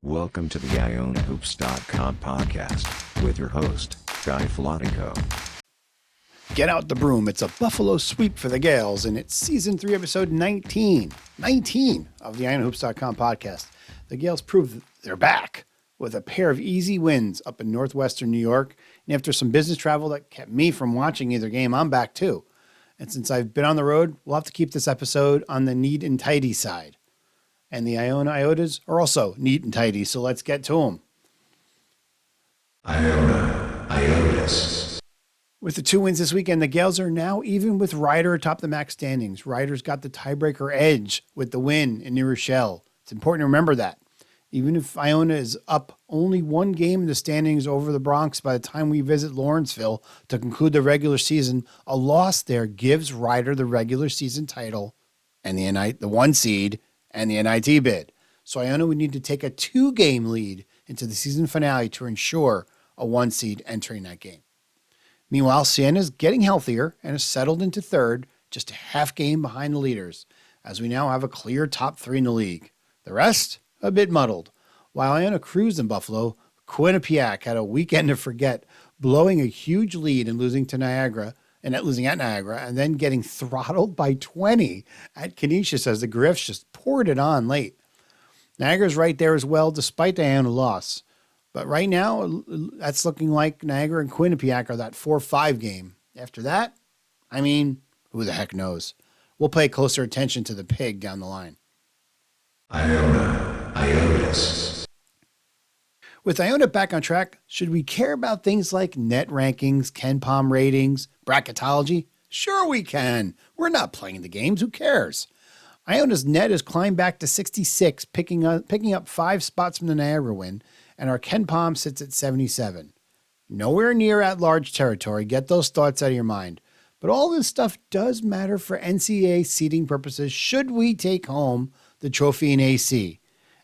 Welcome to the IonaHoops.com podcast with your host, Guy Flatico. Get out the broom. It's a Buffalo sweep for the Gales, and it's season 3, episode 19 of the IonaHoops.com podcast. The Gales prove they're back with a pair of easy wins up in northwestern New York. And after some business travel that kept me from watching either game, I'm back too. And since I've been on the road, we'll have to keep this episode on the neat and tidy side. And the Iona Iotas are also neat and tidy, so let's get to them. Iona Iotas. With the 2 wins this weekend, the Gales are now even with Rider atop the MAC standings. Rider's got the tiebreaker edge with the win in New Rochelle. It's important to remember that. Even if Iona is up only 1 game in the standings over the Bronx by the time we visit Lawrenceville to conclude the regular season, a loss there gives Rider the regular season title and the 1 seed and the NIT bid. So Iona would need to take a 2-game lead into the season finale to ensure a 1 seed entering that game. Meanwhile, Siena's getting healthier and has settled into third, just a half game behind the leaders, as we now have a clear top 3 in the league. The rest, a bit muddled. While Iona cruised in Buffalo, Quinnipiac had a weekend to forget, blowing a huge lead and losing at Niagara, and then getting throttled by 20 at Canisius as the Griffs just poured it on late. Niagara's right there as well, despite the Iona loss. But right now, that's looking like Niagara and Quinnipiac are that 4-5 game. After that, who the heck knows? We'll pay closer attention to the pig down the line. Iona Iotas. With Iona back on track, should we care about things like net rankings, KenPom ratings, bracketology? Sure we can. We're not playing the games. Who cares? Iona's net has climbed back to 66, picking up 5 spots from the Niagara win, and our KenPom sits at 77. Nowhere near at-large territory. Get those thoughts out of your mind. But all this stuff does matter for NCAA seeding purposes should we take home the trophy in AC.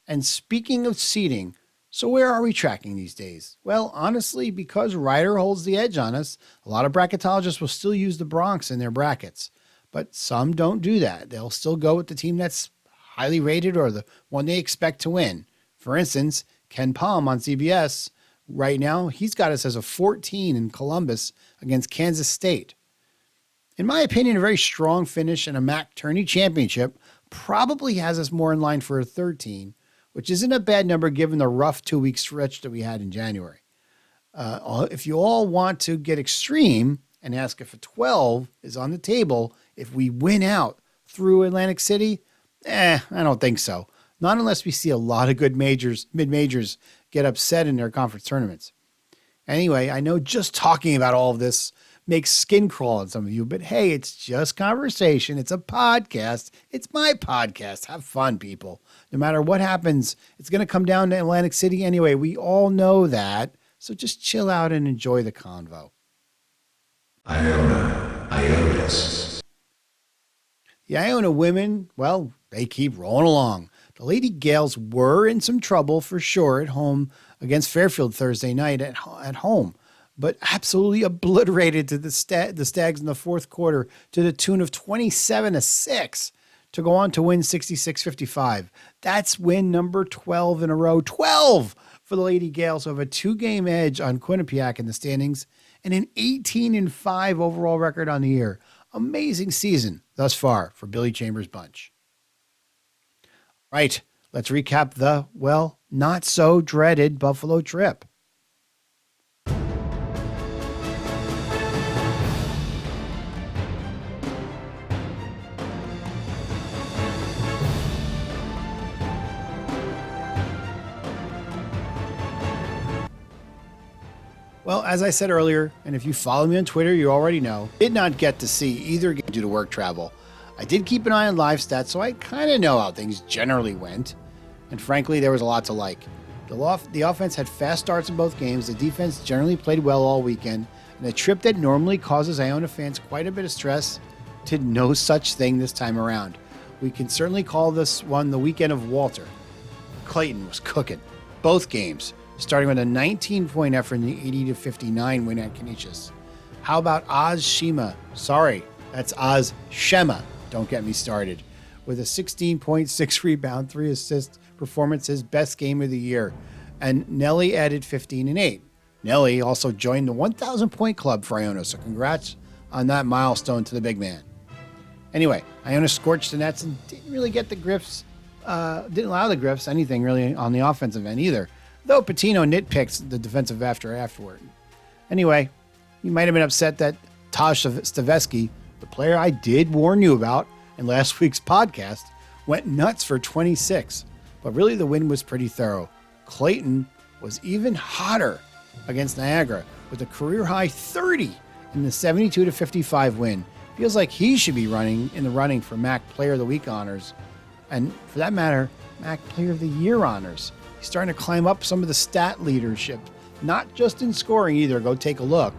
And speaking of seeding, so where are we tracking these days? Well, honestly, because Rider holds the edge on us, a lot of bracketologists will still use the Bronx in their brackets. But some don't do that. They'll still go with the team that's highly rated or the one they expect to win. For instance, KenPom on CBS, right now, he's got us as a 14 in Columbus against Kansas State. In my opinion, a very strong finish in a MAC tourney championship probably has us more in line for a 13, which isn't a bad number given the rough 2-week stretch that we had in January. If you all want to get extreme and ask if a 12 is on the table, if we win out through Atlantic City, I don't think so. Not unless we see a lot of good mid-majors get upset in their conference tournaments. Anyway, I know just talking about all of this makes skin crawl on some of you, but hey, it's just conversation. It's a podcast. It's my podcast. Have fun, people. No matter what happens, it's going to come down to Atlantic City anyway. We all know that. So just chill out and enjoy the convo. Iona Iotas. The Iona women, well, they keep rolling along. The Lady Gales were in some trouble for sure at home against Fairfield Thursday night at home, but absolutely obliterated to the Stags in the fourth quarter to the tune of 27-6 to go on to win 66-55. That's win number 12 in a row. 12 for the Lady Gales, who have a 2-game edge on Quinnipiac in the standings and an 18-5 overall record on the year. Amazing season thus far for Billy Chambers' bunch. Right, let's recap the, not so dreaded Buffalo trip. Well, as I said earlier, and if you follow me on Twitter, you already know, did not get to see either game due to work travel. I did keep an eye on live stats, so I kind of know how things generally went. And frankly, there was a lot to like. The offense had fast starts in both games, the defense generally played well all weekend, and a trip that normally causes Iona fans quite a bit of stress did no such thing this time around. We can certainly call this one the weekend of Walter. Clayton was cooking. Both games. Starting with a 19-point effort in the 80-59 win at Canisius. How about Oz Shema? Sorry, that's Oz Shema. Don't get me started. with a 16.6 rebound, 3 assist performance, his best game of the year. And Nelly added 15 and 8. Nelly also joined the 1,000 point club for Iona, so congrats on that milestone to the big man. Anyway, Iona scorched the Nets and didn't really get the Griffs, didn't allow the Griffs anything really on the offensive end either, though Pitino nitpicked the defensive afterward. Anyway, you might have been upset that Taj Stavesky, the player I did warn you about in last week's podcast, went nuts for 26. But really the win was pretty thorough. Clayton was even hotter against Niagara with a career-high 30 in the 72-55 win. Feels like he should be in the running for MAC Player of the Week honors. And for that matter, MAC Player of the Year honors. He's starting to climb up some of the stat leadership, not just in scoring either. Go take a look.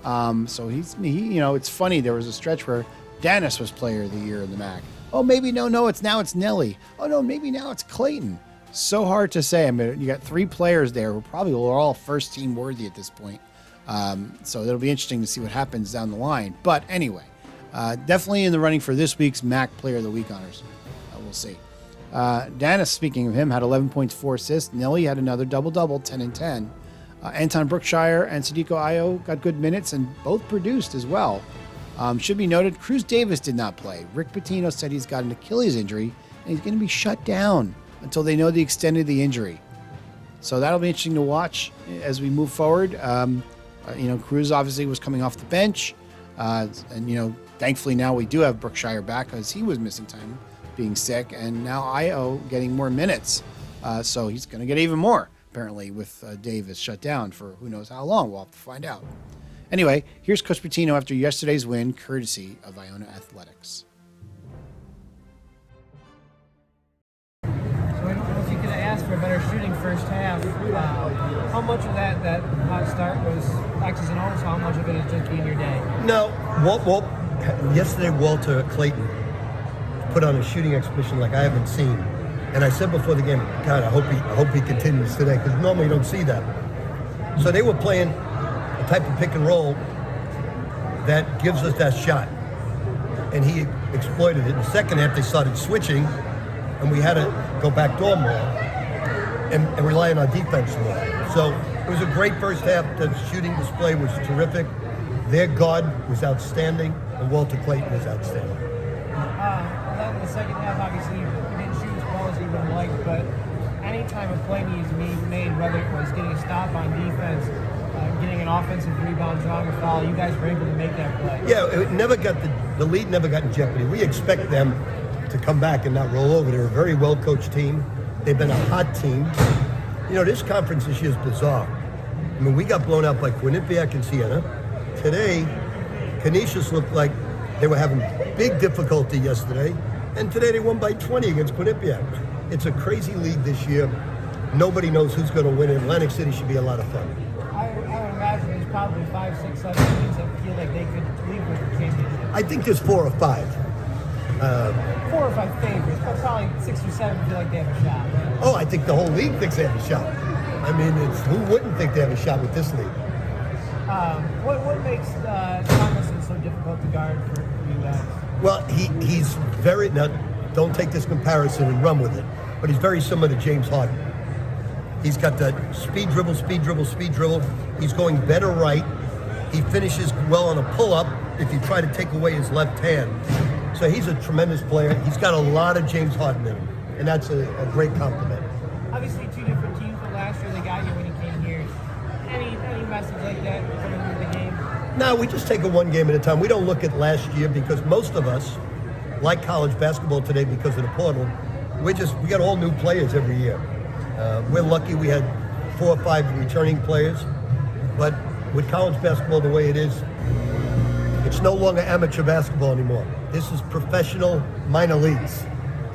So it's funny. There was a stretch where Dennis was Player of the Year in the MAC. Oh, maybe it's Nelly. Oh no, maybe now it's Clayton. So hard to say. I mean, you got 3 players there who probably are all first team worthy at this point. So it'll be interesting to see what happens down the line. But anyway, definitely in the running for this week's MAC Player of the Week honors. We'll see. Dennis, speaking of him, had 11 points, 4 assists. Nelly had another double-double, 10 and 10. Anton Brookshire and Sadiko Ayo got good minutes and both produced as well. Should be noted, Cruz Davis did not play. Rick Pitino said he's got an Achilles injury and he's going to be shut down until they know the extent of the injury. So that'll be interesting to watch as we move forward. Cruz obviously was coming off the bench. Thankfully now we do have Brookshire back because he was missing time being sick. And now Ayo getting more minutes. So he's going to get even more, apparently, with Davis shut down for who knows how long. We'll have to find out. Anyway, here's Coach Pitino after yesterday's win, courtesy of Iona Athletics. So I don't know if you could have asked for a better shooting first half. How much of that hot start was X's and O's? How much of it is just being your day? No. Yesterday, Walter Clayton put on a shooting exhibition like I haven't seen. And I said before the game, God, I hope he continues today, because normally you don't see that. So they were playing a type of pick and roll that gives us that shot. And he exploited it. In the second half, they started switching, and we had to go back door more and rely on our defense more. So it was a great first half. The shooting display was terrific. Their guard was outstanding, and Walter Clayton was outstanding. Then in the second half, obviously, you didn't shoot as well as you would have liked, but any time a play needs to be made, whether it was getting a stop on defense, getting an offensive rebound, drawing a foul, you guys were able to make that play. Yeah, the lead never got in jeopardy. We expect them to come back and not roll over. They're a very well-coached team. They've been a hot team. This conference this year is bizarre. I mean, we got blown out by Quinnipiac and Siena. Today, Canisius looked like they were having big difficulty yesterday, and today they won by 20 against Quinnipiac. It's a crazy league this year. Nobody knows who's going to win it. Atlantic City should be a lot of fun. I would imagine there's probably 5, 6, 7 teams that feel like they could leave with the championship. I think there's 4 or 5. 4 or 5 favorites, but probably 6 or 7 feel like they have a shot. Oh, I think the whole league thinks they have a shot. I mean, who wouldn't think they have a shot with this league? What makes Thomason so difficult to guard for you guys? Well, he's very, now don't take this comparison and run with it, but he's very similar to James Harden. He's got that speed dribble. He's going better right. He finishes well on a pull-up if you try to take away his left hand. So he's a tremendous player. He's got a lot of James Harden in him, and that's a great compliment. Obviously, 2 different teams, but last year they got you when you came here. Any message like that coming into the game? No, we just take it one game at a time. We don't look at last year because most of us like college basketball today because of the portal. We got all new players every year. We're lucky we had 4 or 5 returning players, but with college basketball the way it is, it's no longer amateur basketball anymore. This is professional minor leagues.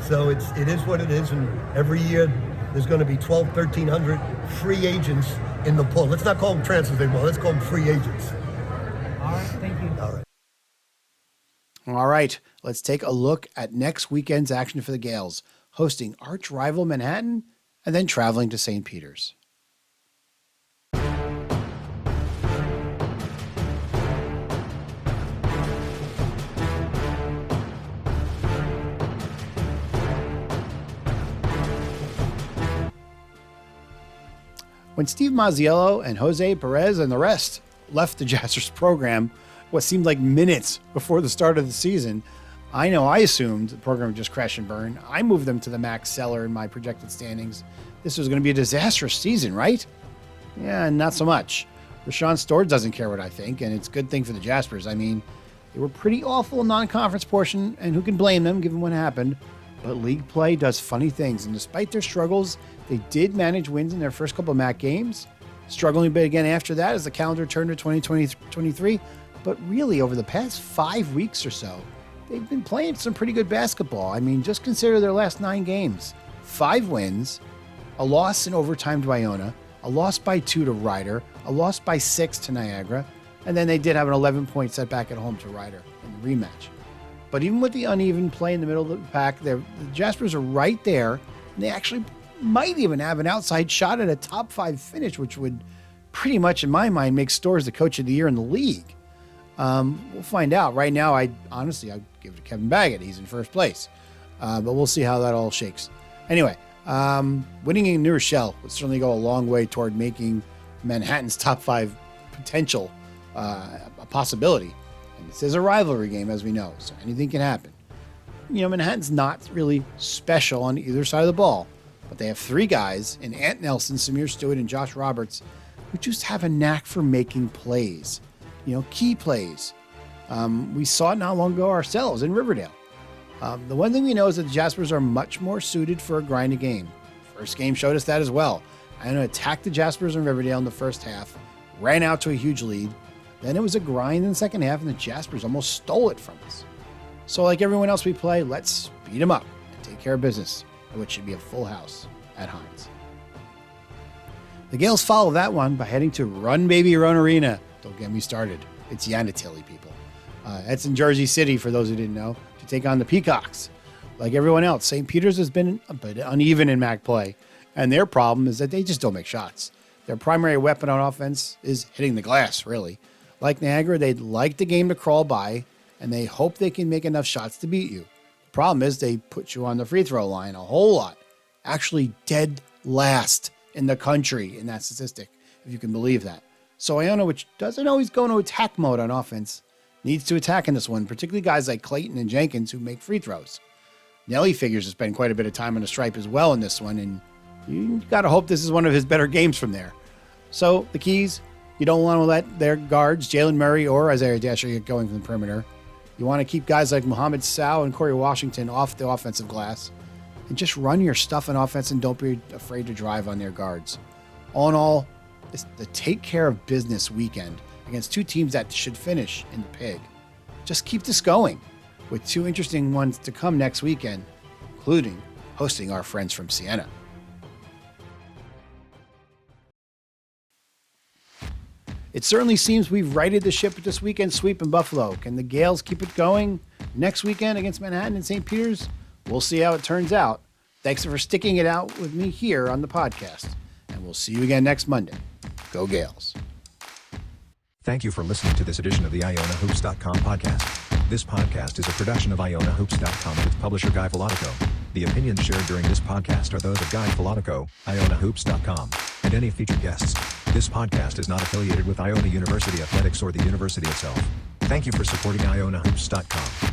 So it is what it is, and every year there's going to be 1,300 free agents in the portal. Let's not call them transfers anymore. Let's call them free agents. All right, thank you. All right. All right, let's take a look at next weekend's action for the Gales, hosting arch rival Manhattan and then traveling to St. Peter's. When Steve Mazziello and Jose Perez and the rest left the Jazzers program what seemed like minutes before the start of the season, I know I assumed the program would just crash and burn. I moved them to the max cellar in my projected standings. This was going to be a disastrous season, right? Yeah, not so much. Rashawn Storrs doesn't care what I think, and it's a good thing for the Jaspers. I mean, they were pretty awful in non-conference portion, and who can blame them given what happened? But league play does funny things, and despite their struggles, they did manage wins in their first couple of MAC games, struggling a bit again after that as the calendar turned to 2023. But really, over the past 5 weeks or so, they've been playing some pretty good basketball. I mean, just consider their last 9 games. 5 wins, a loss in overtime to Iona, a loss by 2 to Rider, a loss by 6 to Niagara, and then they did have an 11-point setback at home to Rider in the rematch. But even with the uneven play in the middle of the pack, the Jaspers are right there, and they actually might even have an outside shot at a top 5 finish, which would pretty much, in my mind, make Storrs the coach of the year in the league. We'll find out. Right now, I'd give it to Kevin Baggett. He's in first place. But we'll see how that all shakes. Anyway, winning in New Rochelle would certainly go a long way toward making Manhattan's top 5 potential a possibility. And this is a rivalry game, as we know, so anything can happen. You know, Manhattan's not really special on either side of the ball, but they have 3 guys in Ant Nelson, Samir Stewart, and Josh Roberts who just have a knack for making plays. You know, key plays. We saw it not long ago ourselves in Riverdale. The one thing we know is that the Jaspers are much more suited for a grinding game. First game showed us that as well. Iona attacked the Jaspers in Riverdale in the first half, ran out to a huge lead. Then it was a grind in the second half, and the Jaspers almost stole it from us. So like everyone else we play, let's beat them up and take care of business, which should be a full house at Heinz. The Gales follow that one by heading to Run Baby Run Arena. Don't get me started. It's Yanatelli, people. That's in Jersey City, for those who didn't know, to take on the Peacocks. Like everyone else, St. Peter's has been a bit uneven in MAC play, and their problem is that they just don't make shots. Their primary weapon on offense is hitting the glass, really. Like Niagara, they'd like the game to crawl by, and they hope they can make enough shots to beat you. The problem is they put you on the free throw line a whole lot. Actually dead last in the country in that statistic, if you can believe that. So Iona, which doesn't always go into attack mode on offense, needs to attack in this one, particularly guys like Clayton and Jenkins who make free throws. Nelly figures to spend quite a bit of time on the stripe as well in this one, and you got to hope this is one of his better games from there. So the keys, you don't want to let their guards, Jalen Murray or Isaiah Dasher, get going from the perimeter. You want to keep guys like Mohamed Sow and Corey Washington off the offensive glass, and just run your stuff in offense and don't be afraid to drive on their guards. All in all, it's the take care of business weekend against 2 teams that should finish in the Pig. Just keep this going with 2 interesting ones to come next weekend, including hosting our friends from Siena. It certainly seems we've righted the ship with this weekend sweep in Buffalo. Can the Gales keep it going next weekend against Manhattan and St. Peter's? We'll see how it turns out. Thanks for sticking it out with me here on the podcast, and we'll see you again next Monday. Go Gales. Thank you for listening to this edition of the IonaHoops.com podcast. This podcast is a production of IonaHoops.com and its publisher Guy Filatico. The opinions shared during this podcast are those of Guy Filatico, IonaHoops.com, and any featured guests. This podcast is not affiliated with Iona University Athletics or the university itself. Thank you for supporting IonaHoops.com.